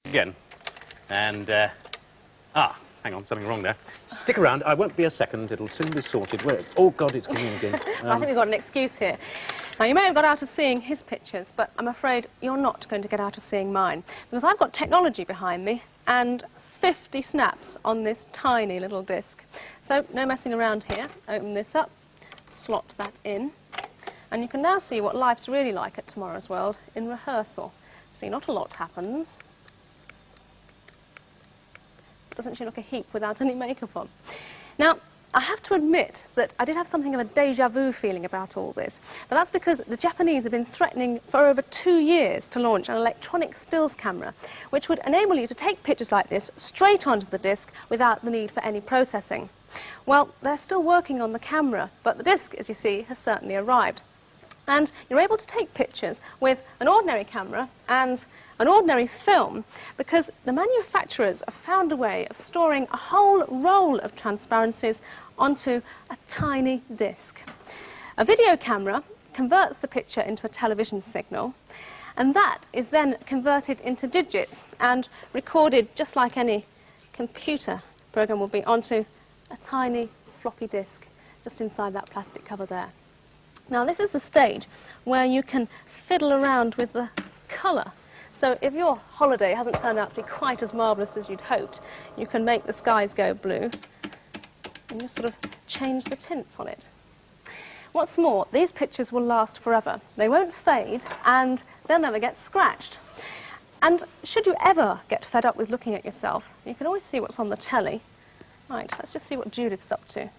again. And, hang on, something wrong there. Stick around, I won't be a second, it'll soon be sorted. Where? Oh, God, it's coming again. I think we've got an excuse here. Now, you may have got out of seeing his pictures, but I'm afraid you're not going to get out of seeing mine, because I've got technology behind me and 50 snaps on this tiny little disc. So, no messing around here. Open this up, slot that in, and you can now see what life's really like at Tomorrow's World in rehearsal. See, not a lot happens. Doesn't she look a heap without any makeup on? Now, I have to admit that I did have something of a déjà vu feeling about all this, but that's because the Japanese have been threatening for over 2 years to launch an electronic stills camera, which would enable you to take pictures like this straight onto the disc without the need for any processing. Well, they're still working on the camera, but the disc, as you see, has certainly arrived. And you're able to take pictures with an ordinary camera and an ordinary film because the manufacturers have found a way of storing a whole roll of transparencies onto a tiny disc. A video camera converts the picture into a television signal, and that is then converted into digits and recorded just like any computer program will be onto a tiny floppy disk just inside that plastic cover there. Now, this is the stage where you can fiddle around with the colour. So if your holiday hasn't turned out to be quite as marvellous as you'd hoped, you can make the skies go blue and just sort of change the tints on it. What's more, these pictures will last forever. They won't fade and they'll never get scratched. And should you ever get fed up with looking at yourself, you can always see what's on the telly. Right, let's just see what Judith's up to.